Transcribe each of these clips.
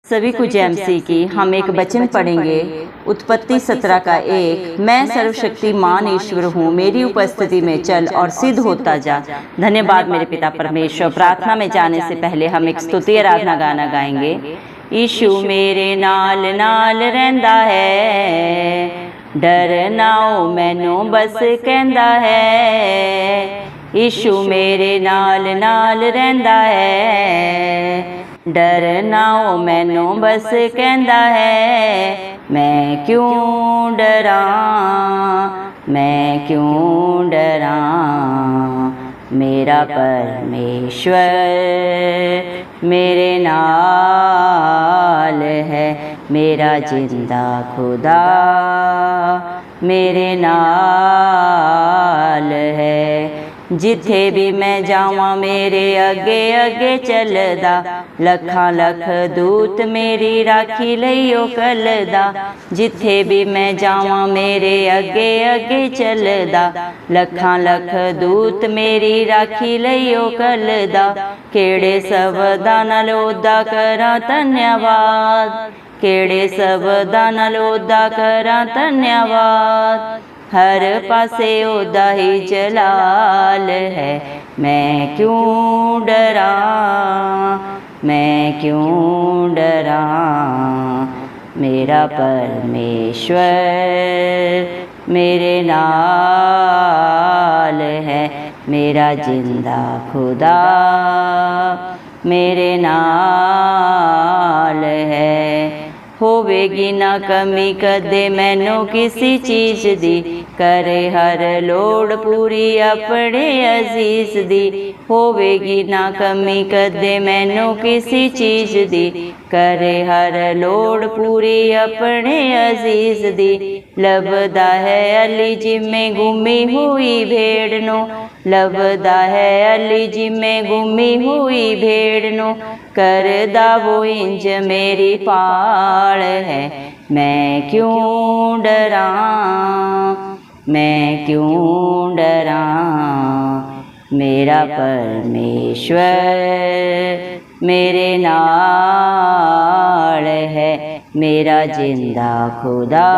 सभी को जैमसी की हम एक वचन पढ़ेंगे। उत्पत्ति 17 का 1। मैं सर्वशक्तिमान ईश्वर हूँ, मेरी उपस्थिति में चल और सिद्ध होता जा। धन्यवाद मेरे पिता परमेश्वर। प्रार्थना में जाने से पहले हम एक स्तुति आराधना गाना गाएंगे। यीशु मेरे नाल नाल रहिंदा है, डर नाओ मैनू बस कहंदा है। यीशु मेरे नाल नाल रहिंदा है, डर नाओ मैनू बस कहंदा है। मैं क्यों डरा, मैं क्यों डरा, मेरा परमेश्वर मेरे नाल है। मेरा जिंदा खुदा मेरे नाल है। जिथे भी मैं जावां मेरे अगे अगे चलदा, लखां लख दूत मेरी राखी लईओ कलदा। जिथे भी मैं जावां मेरे अगे अगे चलदा, लखां लख दूत मेरी राखी लईओ कलदा। केड़े सबदा नाल ओदा करां धन्यवाद, केड़े सबदा नाल ओदा करां धन्यवाद। हर पासे ओदा ही जलाल है। मैं क्यों डरा, मैं क्यों डरा, मेरा परमेश्वर मेरे नाल है। मेरा जिंदा खुदा मेरे नाल है। होवेगी ना कमी कदे मैनू किसी चीज दी, करे हर लोड़ पूरी अपने अजीज दी। होवेगी ना कमी कदे मैनू किसी चीज दी, करे हर लोड़ पूरी अपने अजीज दी। लभदा है अली जिम्मे गुमी हुई भेड़ नू, लभदा है अली जिम्मे गुमी हुई भेड़ नू। करदा वो इंज मेरी पाल है। मैं क्यों डरा, मैं क्यों डरा, मेरा परमेश्वर मेरे नाल है। मेरा जिंदा खुदा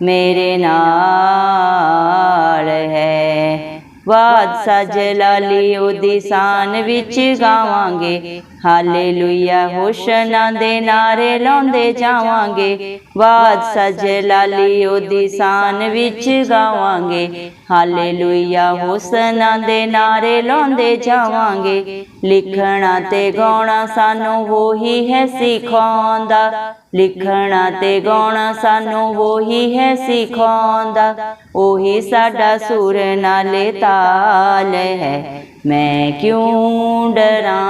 मेरे नाल है। वाद सज लाली ओदी शान विच गावांगे, हालेलुया होशना दे नारे लाउंदे जावांगे। वाद सज लाली ओदी शान विच गावांगे, हालेलुया होशना दे नारे लाउंदे जावांगे। लिखना ते गाउणा सानू वो ही है सिखाउंदा, लिखना ते गाउणा सानू वो ही है सिखाउंदा। ओही साडा सुर नाले ताल है। मैं क्यों डरा,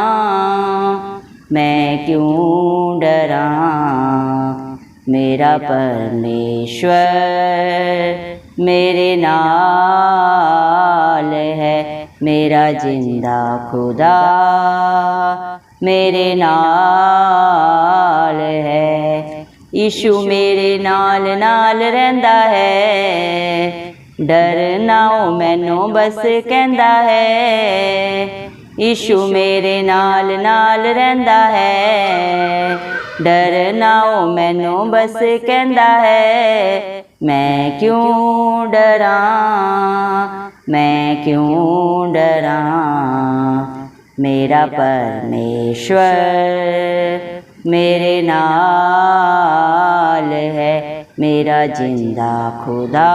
मैं क्यों डरा, मेरा परमेश्वर मेरे नाल है। मेरा जिंदा खुदा मेरे नाल है। यीशु मेरे नाल नाल रहिंदा है, डर नाओ मैनू बस कहंदा है। यीशु मेरे नाल नाल रहिंदा है, डर नाओ मैनू बस कहंदा है। मैं क्यों डरा, मैं क्यों डरा, मेरा परमेश्वर मेरे नाल है। मेरा जिंदा खुदा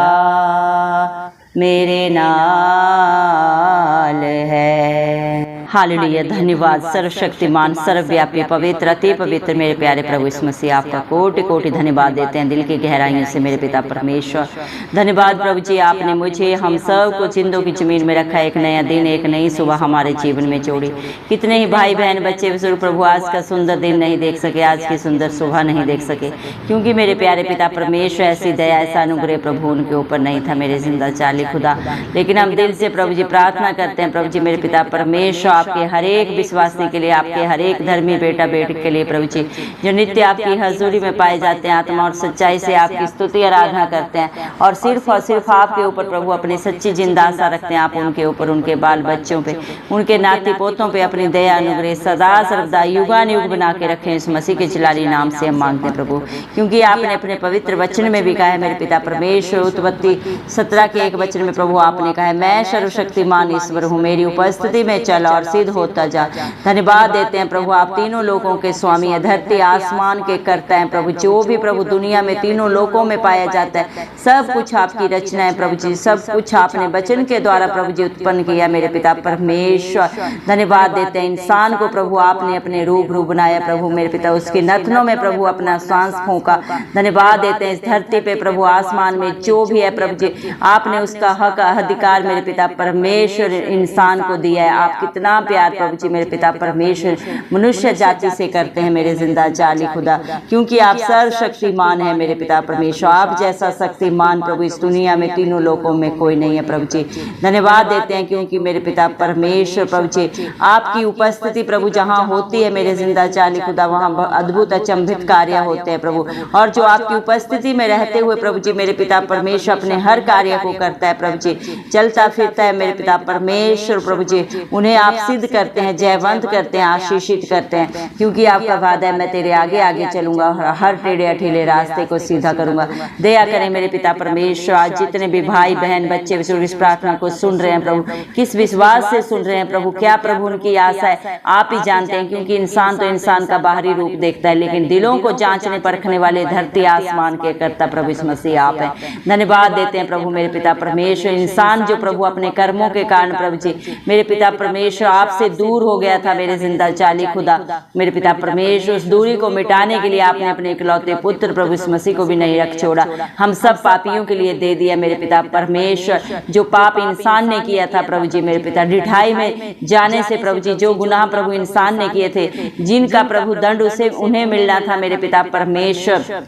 मेरे नाल है। हालेलुया। धन्यवाद सर्वशक्तिमान सर्वव्यापी पवित्र अति पवित्र मेरे प्यारे प्रभु यीशु मसीह, आपका कोटि कोटि धन्यवाद देते हैं दिल की गहराइयों से मेरे पिता परमेश्वर। धन्यवाद प्रभु जी, आपने मुझे हम सब को जिंदों की जमीन में रखा। एक नया दिन एक नई सुबह हमारे जीवन में जोड़ी। कितने ही भाई बहन बच्चे विश्व प्रभु आज का सुंदर दिन नहीं देख सके, आज की सुंदर सुबह नहीं देख सके, क्योंकि मेरे प्यारे पिता परमेश्वर ऐसी दया ऐसा अनुग्रह प्रभु उनके ऊपर नहीं था मेरे जिंदा चाली खुदा। लेकिन हम दिल से प्रभु जी प्रार्थना करते हैं प्रभु जी मेरे पिता परमेश्वर आपके हर एक विश्वासी के लिए, आपके हर एक धर्मी बेटा बेटी के लिए प्रभु जी, जो नित्य आपकी हजूरी में पाए जाते हैं, आत्मा और सच्चाई से आपकी स्तुति आराधना करते हैं और सिर्फ आपके ऊपर प्रभु अपनी सच्ची जिंदा आशा रखते हैं। आप उनके ऊपर, उनके बाल बच्चों पे, उनके नाती पोतों पे अपनी दया अनुग्रह सदा सर्वदा युगान युग बना के रखें। इस मसीह के जलाली नाम से हम मांगते हैं प्रभु, क्योंकि आपने अपने पवित्र वचन में भी कहा है मेरे पिता परमेश्वर, उत्पत्ति 17 के 1 वचन में प्रभु आपने कहा है, मैं सर्वशक्तिमान ईश्वर हूँ, मेरी उपस्थिति में चल और सिद्ध होता जा। धन्यवाद देते हैं प्रभु, आप तीनों लोकों के स्वामी है, धरती आसमान के करता है प्रभु। जो भी प्रभु दुनिया में तीनों लोकों में पाया जाता है, सब कुछ आपकी रचना है प्रभु जी, सब कुछ आपने वचन के द्वारा प्रभु जी उत्पन्न किया मेरे पिता परमेश्वर। धन्यवाद देते हैं, इंसान को प्रभु आपने अपने रूबरू बनाया प्रभु मेरे पिता, उसके नथनों में प्रभु अपना सांस फूंका। धन्यवाद देते हैं, इस धरती पे प्रभु आसमान में जो भी है प्रभु जी, आपने उसका हक अधिकार मेरे पिता परमेश्वर इंसान को दिया है। आप कितना प्यार प्रभु जी मेरे पिता परमेश्वर मनुष्य जाति से करते हैं मेरे जिंदा जाली खुदा, क्योंकि आप सर्वशक्तिमान है मेरे पिता परमेश्वर। आप जैसा शक्तिमान प्रभु इस दुनिया में तीनों लोकों में कोई नहीं है प्रभु जी। धन्यवाद देते हैं, क्योंकि मेरे पिता परमेश्वर प्रभु जी आपकी उपस्थिति प्रभु जहाँ होती है मेरे जिंदा जाली खुदा, वहाँ अद्भुत अचंभित कार्य होते हैं प्रभु। और जो आपकी उपस्थिति में रहते हुए प्रभु जी मेरे पिता परमेश्वर अपने हर कार्य को करता है प्रभु जी, चलता फिरता है मेरे पिता परमेश्वर प्रभु जी, उन्हें आप सिद्ध करते हैं, जयवंत करते हैं, आशीषित करते हैं, क्योंकि आपका वादा है मैं तेरे आगे आगे चलूंगा और हर टेढ़े अठेले रास्ते को सीधा करूंगा। दया करें मेरे पिता परमेश्वर, आज जितने भी भाई बहन बच्चे इस प्रार्थना को सुन रहे हैं प्रभु, किस विश्वास से सुन रहे हैं प्रभु, क्या प्रभु उनकी आशा है आप ही जानते हैं, क्योंकि इंसान तो इंसान का बाहरी रूप देखता है, लेकिन दिलों को जांचने परखने वाले धरती आसमान के करता प्रभु इस मसीह आप हैं। धन्यवाद देते हैं प्रभु मेरे पिता परमेश्वर, इंसान जो प्रभु अपने कर्मों के कारण प्रभु जी मेरे पिता परमेश्वर आपसे दूर हो गया था मेरे जिंदा जाली खुदा मेरे पिता परमेश्वर, उस दूरी को मिटाने के लिए आपने अपने इकलौते पुत्र प्रभु इस मसीह को भी नहीं रख छोड़ा, हम सब पापियों के लिए दे दिया मेरे पिता परमेश्वर। जो पाप इंसान ने किया था प्रभु जी मेरे पिता, ढिठाई में जाने से प्रभु जी जो गुनाह प्रभु इंसान ने किए थे, जिनका प्रभु दंड उसे उन्हें मिलना था मेरे पिता परमेश्वर,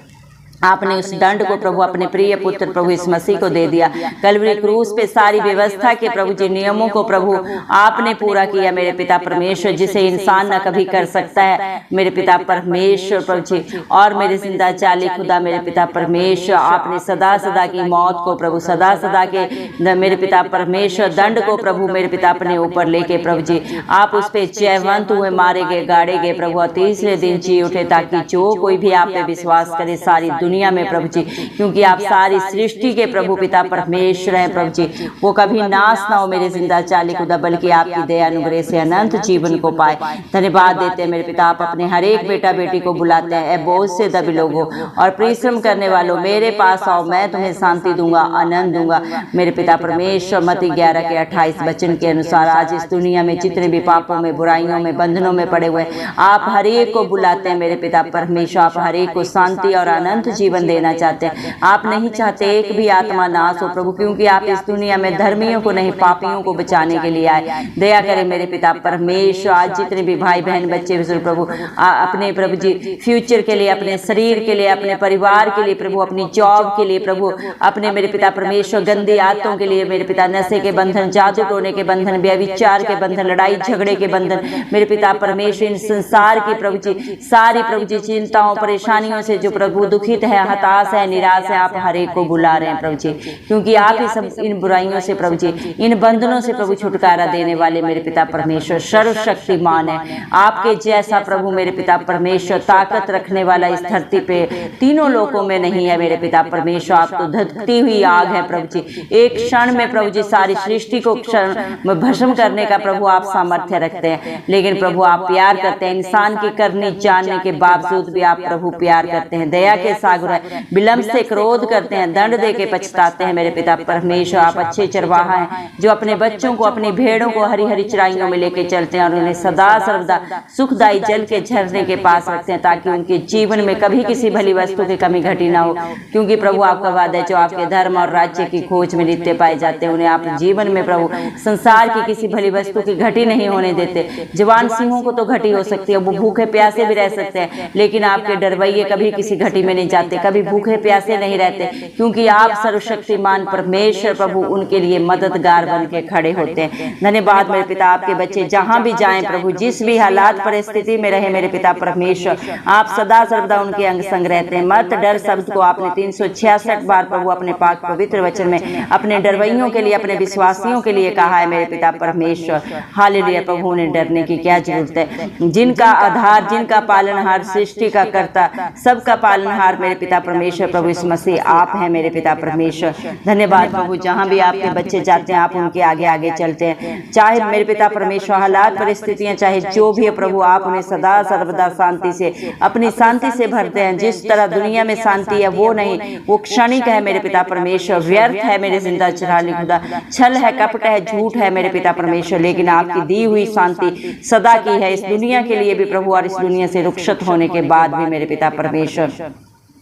आपने उस दंड को प्रभु अपने प्रिय पुत्र प्रभु इस मसीह को दे दिया। कलवरी क्रूस पे सारी व्यवस्था के प्रभु जी नियमों को प्रभु आपने पूरा किया मेरे पिता परमेश्वर, जिसे इंसान न कभी कर सकता है मेरे पिता परमेश्वर प्रभु जी। और मेरे जिंदा जाली खुदा मेरे पिता परमेश्वर, आपने सदा सदा की मौत को प्रभु, सदा सदा के मेरे पिता परमेश्वर दंड को प्रभु मेरे पिता अपने ऊपर लेके प्रभु जी आप उस पे जयवंत हुए, मारे गए, गाड़े गए प्रभु, और तीसरे दिन जी उठे, ताकि जो कोई भी आप पे विश्वास करे सारी दुनिया में प्रभु जी, क्योंकि आप सारी सृष्टि के प्रभु पिता परमेश्वर हैं प्रभु जी, वो कभी नाश ना हो मेरे जिंदा जाली खुदा, बल्कि आपकी दया अनुग्रह से अनंत जीवन को पाए। धन्यवाद देते हैं मेरे पिता, आप अपने हर एक बेटा बेटी को बुलाते हैं, बोझ से दबे लोगों और परिश्रम करने वालों मेरे पास आओ, मैं तुम्हें शांति दूंगा, आनंद दूंगा मेरे पिता परमेश्वर। मत्ती 11 के 28 वचन के अनुसार आज इस दुनिया में जितने भी पापों में, बुराइयों में, बंधनों में पड़े हुए आप हर एक को बुलाते हैं मेरे पिता परमेश्वर, आप हर एक को शांति और अनंत जीवन देना चाहते हैं। आप नहीं चाहते एक भी आत्मा नाश हो प्रभु, क्योंकि आप इस दुनिया में धर्मियों को नहीं पापियों को बचाने के लिए आए। दया करें मेरे पिता परमेश्वर, आज जितने भी भाई बहन बच्चे प्रभु अपने प्रभु जी फ्यूचर के लिए, अपने शरीर के लिए, अपने परिवार के लिए प्रभु, अपनी जॉब के लिए प्रभु, अपने मेरे पिता परमेश्वर गंदी आदतों के लिए मेरे पिता, नशे के बंधन, जादू टोने के बंधन, व्यभिचार के बंधन, लड़ाई झगड़े के बंधन मेरे पिता परमेश्वर, इन संसार की प्रभु जी सारी प्रभु जी चिंताओं परेशानियों से जो प्रभु दुखित है, हताश है, निराश है, आप हर एक को बुला रहे हैं प्रभु जी, क्योंकि आप ही सब इन बुराइयों से प्रभु जी, इन बंधनों से प्रभु छुटकारा देने वाले मेरे पिता परमेश्वर सर्वशक्तिमान है। आपके जैसा प्रभु मेरे पिता परमेश्वर ताकत रखने वाला इस धरती पे तीनों लोकों में नहीं है मेरे पिता परमेश्वर। आप तो धधकती हुई आग है प्रभु जी, एक क्षण में प्रभु जी सारी सृष्टि को क्षण में भस्म करने का प्रभु आप सामर्थ्य रखते हैं, लेकिन प्रभु आप प्यार करते हैं, इंसान की करनी जानने के बावजूद भी आप प्रभु प्यार करते हैं, दया के सागर है, विलंब से क्रोध करते हैं, दंड दे के पछताते हैं मेरे पिता परमेश्वर। आप अच्छे चरवाहा हैं जो अपने बच्चों को, अपनी भेड़ों को हरी हरी चराइयों में लेके चलते हैं और उन्हें सदा सर्वदा सुखदायी जल के झरने के पास रखते हैं, ताकि उनके जीवन में कभी किसी भली वस्तु की कमी घटी ना हो, क्योंकि प्रभु आपका वादा है जो आपके धर्म और राज्य की खोज में नित्य पाए जाते हैं, उन्हें आप जीवन में प्रभु संसार की किसी भली वस्तु की घटी नहीं होने देते। जवान सिंहों को तो घटी हो सकती है, वो भूखे प्यासे भी रह सकते हैं, लेकिन आपके डरवैये कभी किसी घटी में नहीं जाते। जाते, कभी भूखे प्यासे नहीं रहते, क्योंकि आप सर्वशक्तिमान परमेश्वर प्रभु उनके लिए मददगार बन के खड़े होते हैं। धन्यवाद मेरे पिता, आपके बच्चे जहां भी जाएं प्रभु, जिस भी हालात परिस्थिति में रहे मेरे पिता परमेश्वर, आप सदा सर्वदा उनके अंग संग रहते हैं। मत डर शब्द को आपने 366 बार प्रभु अपने पाक पवित्र वचन में अपने डरवैयों के लिए, अपने विश्वासियों के लिए कहा है मेरे पिता परमेश्वर। हालेलुया प्रभु, उन्हें डरने की क्या जरूरत है। जिनका आधार, जिनका पालनहार, सृष्टि का कर्ता, सबका पालनहार मेरे पिता परमेश्वर प्रभु यीशु मसीह आप हैं मेरे पिता परमेश्वर। धन्यवाद प्रभु, जहां भी आपके बच्चे जाते हैं आप उनके आगे आगे चलते हैं। चाहे मेरे पिता परमेश्वर हालात परिस्थितियां चाहे जो भी है प्रभु, आप उन्हें सदा सर्वदा शांति से, अपनी शांति से भरते हैं। जिस तरह दुनिया में शांति है वो नहीं, वो क्षणिक है मेरे पिता परमेश्वर, व्यर्थ है मेरे जिंदा चिराली खुदा, छल है, कपट है, झूठ है मेरे पिता परमेश्वर, लेकिन आपकी दी हुई शांति सदा की है इस दुनिया के लिए भी प्रभु, और इस दुनिया से रुखसत होने के बाद भी मेरे पिता परमेश्वर।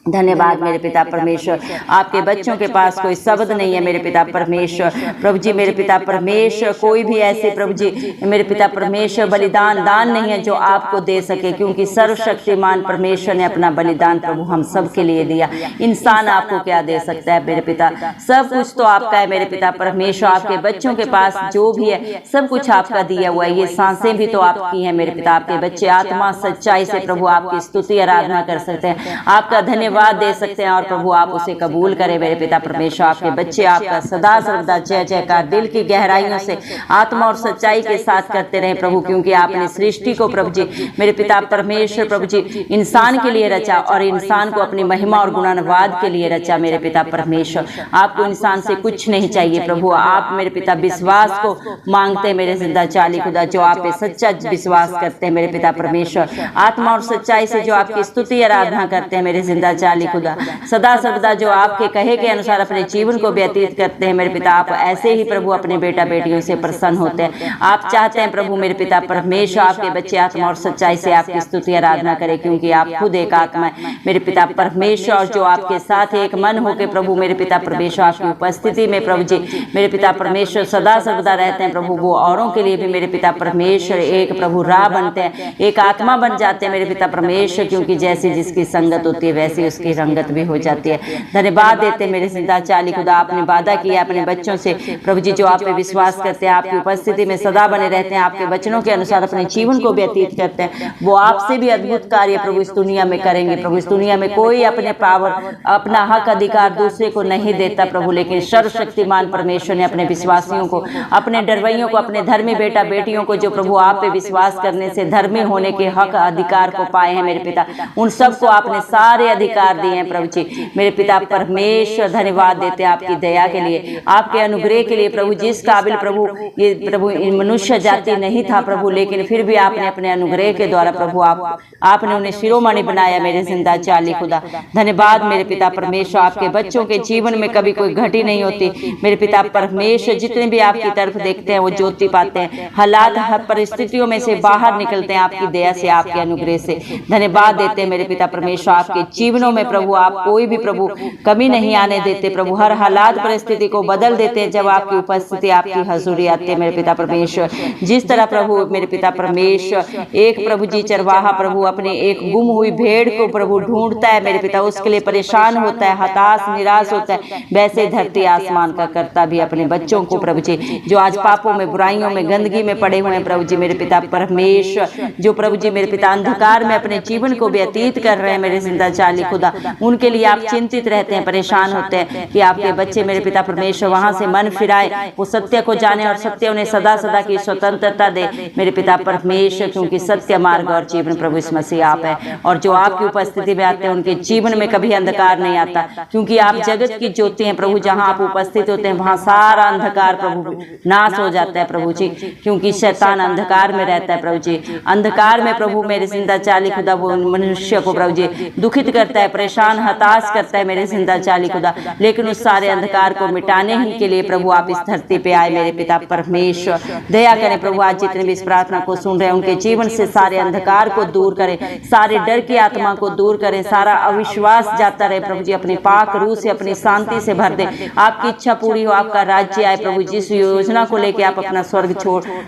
धन्यवाद मेरे पिता परमेश्वर, आपके बच्चों के पास कोई शब्द नहीं है मेरे पिता परमेश्वर प्रभु जी। मेरे पिता परमेश्वर कोई भी ऐसे प्रभु जी मेरे पिता परमेश्वर बलिदान दान नहीं है जो आपको दे सके, क्योंकि सर्वशक्तिमान परमेश्वर ने अपना बलिदान प्रभु हम सब के लिए दिया। इंसान आपको क्या दे सकता है मेरे पिता, सब कुछ तो आपका है मेरे पिता परमेश्वर। आपके बच्चों के पास जो भी है सब कुछ आपका दिया हुआ है, ये सांसें भी तो आपकी हैं मेरे पिता। आपके बच्चे आत्मा सच्चाई से प्रभु आपकी स्तुति आराधना कर सकते हैं, आपका धन्यवाद दे सकते हैं, और प्रभु आप उसे कबूल करें मेरे पिता परमेश्वर। आपके बच्चे आपका सदा सर्वदा जय जयकार दिल की गहराइयों से आत्मा और सच्चाई के साथ करते रहे प्रभु, क्योंकि आपने सृष्टि को प्रभु जी मेरे पिता परमेश्वर प्रभु जी इंसान के लिए रचा, और इंसान को अपनी महिमा और गुणानुवाद के लिए रचा मेरे पिता परमेश्वर। आपको इंसान से कुछ नहीं चाहिए प्रभु, आप मेरे पिता विश्वास को मांगते हैं मेरे जिंदा चाली खुदा, जो आप पे सच्चा विश्वास करते हैं मेरे पिता परमेश्वर। आत्मा और सच्चाई से जो आपकी स्तुति आराधना करते हैं मेरे जिंदा चाली खुदा, सदा सर्वदा जो आपके कहे के अनुसार अपने जीवन को व्यतीत करते हैं मेरे पिता, आप ऐसे ही प्रभु अपने बेटा बेटियों से प्रसन्न होते हैं। आप चाहते हैं प्रभु मेरे पिता परमेश्वर आपके बच्चे आत्मा और सच्चाई से आपकी स्तुति आराधना करें, क्योंकि आप खुद एक आत्मा है मेरे पिता परमेश्वर, और जो आपके साथ एक मन होकर प्रभु मेरे पिता परमेश्वर आपकी उपस्थिति में प्रभु जी मेरे पिता परमेश्वर सदा सर्वदा रहते हैं प्रभु, वो औरों के लिए भी मेरे पिता परमेश्वर एक प्रभु राह बनते हैं, एक आत्मा बन जाते हैं मेरे पिता परमेश्वर, क्योंकि जैसी जिसकी संगत होती है वैसी उसकी रंगत भी हो जाती है। धन्यवाद देते मेरे जिंदा चाली खुदा, आपने वादा किया अपने बच्चों से प्रभु जी जो आप पे विश्वास करते हैं, आपकी उपस्थिति में सदा बने रहते हैं, आपके वचनों के अनुसार अपने जीवन को व्यतीत करते हैं, वो आपसे भी अद्भुत कार्य प्रभु इस दुनिया में करेंगे प्रभु। इस दुनिया में कोई अपने पावर अपना हक अधिकार दूसरे को नहीं देता प्रभु, लेकिन सर्वशक्तिमान परमेश्वर ने अपने विश्वासियों को, अपने डरवैयों को, अपने धर्मी बेटा बेटियों को जो प्रभु आप पे विश्वास करने से धर्मी होने के हक अधिकार को पाए हैं मेरे पिता, उन सबको आपने सारे अधिकार दिए हैं प्रभु जी मेरे पिता परमेश्वर। धन्यवाद देते हैं आपकी दया के लिए, आपके अनुग्रह के लिए प्रभु, जिस काबिल प्रभु ये प्रभु मनुष्य जाति नहीं था प्रभु, लेकिन फिर भी आपने अपने अनुग्रह के द्वारा प्रभु आपने उन्हें शिरोमणि बनाया मेरे जिंदा चाली खुदा। धन्यवाद मेरे पिता परमेश्वर, आपके बच्चों के जीवन में कभी कोई घटी नहीं होती मेरे पिता परमेश्वर, जितने भी आपकी तरफ देखते हैं वो ज्योति पाते हैं, हालात परिस्थितियों में से बाहर निकलते हैं आपकी दया से, आपके अनुग्रह से। धन्यवाद देते हैं मेरे पिता परमेश्वर, आपके जीवनों में प्रभु आप कोई भी प्रभु कमी नहीं आने देते प्रभु, हर हालात परिस्थिति को बदल देते हैं जब आपकी उपस्थिति आपकी हजूरी आती है मेरे पिता परमेश्वर। जिस तरह प्रभु मेरे पिता परमेश्वर एक प्रभु जी चरवाहा प्रभु अपने एक गुम हुई भेड़ को प्रभु ढूंढता है मेरे पिता, उसके लिए परेशान होता है, हताश निराश होता है, वैसे धरती आसमान का कर्ता भी अपने बच्चों को प्रभु जी जो आज पापों में बुराइयों में गंदगी में पड़े हुए हैं प्रभु जी मेरे पिता परमेश्वर, जो प्रभु जी मेरे पिता अंधकार में अपने जीवन को व्यतीत कर रहे हैं मेरे जिंदा चाली खुदा, उनके लिए आप चिंतित रहते हैं, परेशान होते हैं कि आपके बच्चे मेरे पिता परमेश्वर वहां से मन फिराए, वो सत्य को जाने और सत्य उन्हें सदा सदा की स्वतंत्रता दे मेरे पिता परमेश्वर, क्योंकि सत्य मार्ग और जीवन प्रभु इस मसीह आप है, और जो आपकी उपस्थिति में आते हैं उनके जीवन में कभी अंधकार नहीं आता, क्योंकि आप जगत की ज्योति हैं प्रभु। जहां आप उपस्थित होते हैं वहां सारा अंधकार प्रभु नाश हो जाता है प्रभु जी, क्योंकि शैतान अंधकार में रहता है प्रभु जी। अंधकार में प्रभु मेरे जिंदा चाली खुदा वो मनुष्य को प्रभु जी दुखित करता है, परेशान हताश करता है मेरे जिंदा चाली खुदा, लेकिन उस सारे अंधकार को मिटाने ही के लिए प्रभु आप इस धरती पे आए मेरे पिता परमेश्वर। दया करें प्रभु, आज जितने भी इस प्रार्थना को सुन रहे हैं उनके जीवन से सारे अंधकार को दूर करें, सारे डर की आत्मा को दूर करें, सारा अविश्वास जाता रहे प्रभु जी, अपने पाक रूह से अपनी शांति से भर दे, आपकी इच्छा पूरी हो, आपका राज्य आए प्रभु। जिस योजना को लेके आप अपना स्वर्ग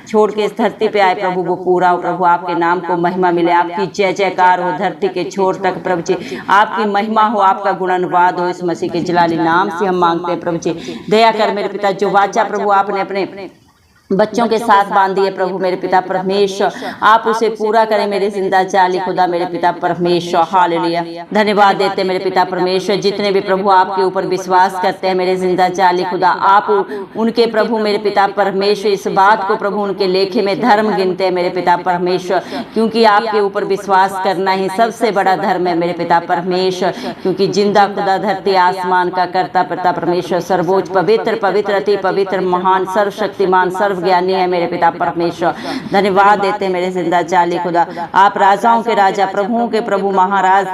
छोड़ के इस धरती पे आए प्रभु वो पूरा हो प्रभु, आपके नाम को महिमा मिले, आपकी जय जयकार हो धरती के छोर तक प्रभु जी, आप आपकी महिमा हो, आपका गुणानुवाद हो। इस मसीह के जलाली नाम से हम मांगते हैं प्रभु जी। दया कर मेरे पिता, जो वाचा प्रभु आपने अपने बच्चों के साथ बांधी है प्रभु मेरे पिता परमेश्वर, आप उसे पूरा करें मेरे जिंदा जाली खुदा मेरे पिता परमेश्वर। हालेलुया। धन्यवाद देते मेरे पिता परमेश्वर, जितने भी प्रभु आपके ऊपर विश्वास करते हैं मेरे जिंदा जाली खुदा, आप उनके प्रभु मेरे पिता परमेश्वर इस बात को प्रभु उनके लेखे में धर्म गिनते हैं मेरे पिता परमेश्वर, क्योंकि आपके ऊपर विश्वास करना ही सबसे बड़ा धर्म है मेरे पिता परमेश्वर। क्योंकि जिंदा खुदा धरती आसमान का करता पिता परमेश्वर, सर्वोच्च पवित्र पवित्र अति पवित्र महान सर्वशक्तिमान ज्ञानी है मेरे पिता परमेश्वर। धन्यवाद देते हैं मेरे जिंदा जाली खुदा, आप राजाओं के राजा प्रभुओं के प्रभु महाराज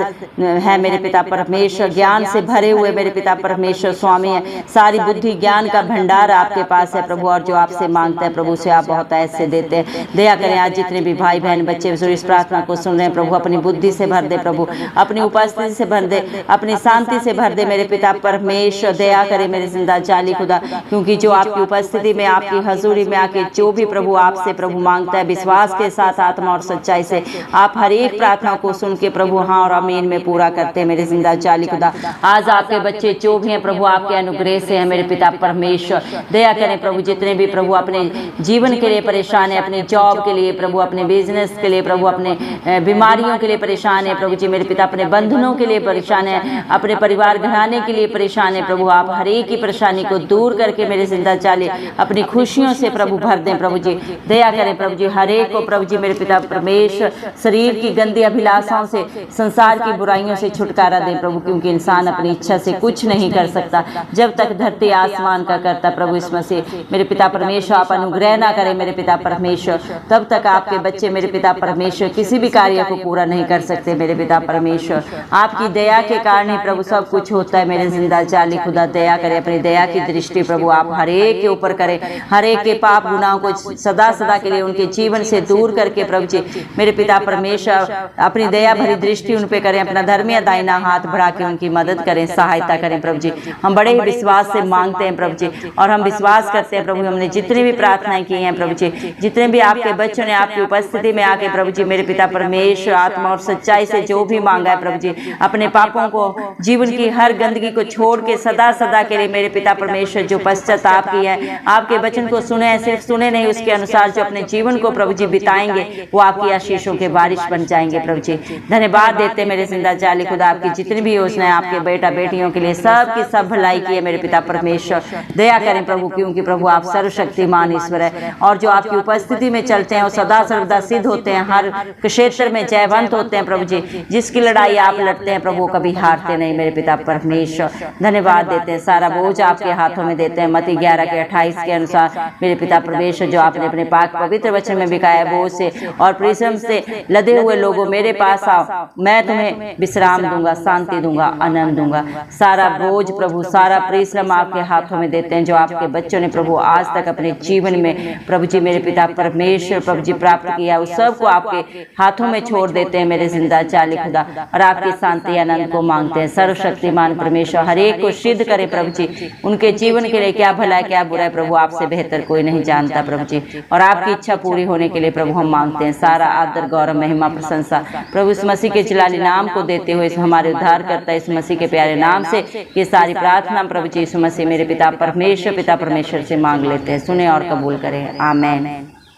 है मेरे पिता परमेश्वर। ज्ञान से भरे हुए मेरे पिता परमेश्वर स्वामी है, सारी बुद्धि ज्ञान का भंडार आपके पास है प्रभु, और जो आपसे मांगते हैं प्रभु से आप बहुत ऐसे देते हैं। दया करें आज जितने भी भाई बहन बच्चे इस प्रार्थना को सुन रहे हैं प्रभु, अपनी बुद्धि से भर दे प्रभु, अपनी उपस्थिति से भर दे, अपनी शांति से भर दे मेरे पिता परमेश्वर। दया करें मेरे जिंदा जाली खुदा, क्योंकि जो आपकी उपस्थिति में आपकी हजूरी में आके जो भी प्रभु आपसे प्रभु मांगता है विश्वास के साथ आत्मा और सच्चाई से, आप हर एक प्रार्थना को सुन के प्रभु हाँ और आमीन में पूरा करते हैं मेरे जिंदा जाली खुदा। आज आपके बच्चे जो भी हैं प्रभु आपके अनुग्रह से हैं मेरे पिता परमेश्वर। दया करें प्रभु, जितने भी प्रभु अपने जीवन के लिए परेशान है, अपने जॉब के लिए प्रभु, अपने बिजनेस के लिए प्रभु, अपने बीमारियों के लिए परेशान है प्रभु जी मेरे पिता, अपने बंधनों के लिए परेशान है, अपने परिवार घराने के लिए परेशान है प्रभु, आप हर एक की परेशानी को दूर करके मेरे जिंदा जाली अपनी खुशियों से प्रभु भर दें प्रभु जी। दया करें प्रभु जी, हर एक को प्रभु जी मेरे पिता परमेश्वर शरीर की गंदी अभिलाषाओं से, संसार की बुराइयों से छुटकारा दें प्रभु, क्योंकि इंसान अपनी इच्छा से कुछ नहीं कर सकता जब तक धरती आसमान का करता प्रभु। इस मसीह मेरे पिता परमेश्वर आप अनुग्रह ना करें मेरे पिता परमेश्वर, तब तक आपके बच्चे मेरे पिता परमेश्वर किसी भी कार्य को पूरा नहीं कर सकते मेरे पिता परमेश्वर। आपकी दया के कारण ही प्रभु सब कुछ होता है मेरे जिंदा जाली खुदा। दया करें, अपनी दया की दृष्टि प्रभु आप हर एक के ऊपर करें, हर एक के पाप गुनाहों को सदा सदा के लिए उनके जीवन से दूर करके प्रभु जी मेरे पिता परमेश्वर अपनी दया भरी दृष्टि उन पे करें, अपना धर्मी दाहिना हाथ बढ़ा के उनकी मदद करें, सहायता करें प्रभु जी। हम बड़े ही विश्वास से मांगते हैं प्रभु जी, और हम विश्वास करते हैं प्रभु, हमने जितनी भी प्रार्थनाएं की हैं प्रभु जी, जितने भी आपके बच्चों ने आपकी उपस्थिति में आके प्रभु जी मेरे पिता परमेश्वर आत्मा और सच्चाई से जो भी मांगा है प्रभु जी, अपने पापों को, जीवन की हर गंदगी को छोड़ के सदा सदा के लिए मेरे पिता परमेश्वर जो पश्चाताप की है, आपके वचन को सुने हैं, सिर्फ सुने नहीं, उसके अनुसार जो अपने जीवन को प्रभु जी बिताएंगे वो आपकी आशीषों के बारिश बन जाएंगे प्रभु जी। धन्यवाद देते मेरे जिंदा जाली खुदा, आपकी जितनी भी योजनाएं आपके बेटा बेटियों के लिए सब की सब भलाई की है मेरे पिता परमेश्वर। दया करें प्रभु, क्योंकि प्रभु आप सर्वशक्तिमान ईश्वर है, और जो आपकी उपस्थिति में चलते हैं वो सदा सर्वदा सिद्ध होते हैं, हर क्षेत्र में जयवंत होते हैं प्रभु जी। जिसकी लड़ाई आप लड़ते हैं प्रभु कभी हारते नहीं मेरे पिता परमेश्वर। धन्यवाद देते हैं, सारा बोझ आपके हाथों में देते हैं। मत्ती 11 के 28 के अनुसार मेरे पिता परमेश्वर जो आपने अपने पाक पवित्र वचन में बिकाया बोझ से और परिश्रम से लदे हुए लोगों मेरे पास आओ, मैं तुम्हें विश्राम दूंगा, शांति दूंगा, आनंद दूंगा। सारा बोझ प्रभु, सारा परिश्रम आपके हाथों में देते हैं, जो आपके बच्चों ने प्रभु आज तक अपने जीवन में प्रभु जी मेरे पिता परमेश्वर प्रभु जी प्राप्त किया, उस सब को आपके हाथों में छोड़ देते हैं मेरे जिंदा जाली खुदा, और आपकी शांति आनंद को मांगते हैं। सर्वशक्तिमान परमेश्वर हर एक को सिद्ध करे प्रभु जी, उनके जीवन के लिए क्या भला है क्या बुरा है प्रभु आपसे बेहतर कोई नहीं जानता प्रभु जी, और आपकी इच्छा पूरी होने के लिए प्रभु हम मांगते हैं। सारा आदर गौरव महिमा प्रशंसा प्रभु इस मसीह के जलाली नाम को देते हुए, इस हमारे उद्धार करता इस मसीह के प्यारे नाम से ये सारी प्रार्थना प्रभु जी इस मसीह मेरे पिता परमेश्वर से मांग लेते हैं। सुने और कबूल करें, आमीन।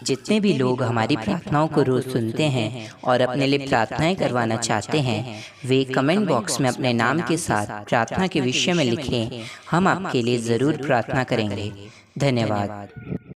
जितने भी लोग हमारी प्रार्थनाओं को रोज सुनते हैं और अपने लिए प्रार्थनाएं करवाना चाहते हैं, वे कमेंट बॉक्स में अपने नाम के साथ प्रार्थना के विषय में लिखें, हम आपके लिए ज़रूर प्रार्थना करेंगे। धन्यवाद।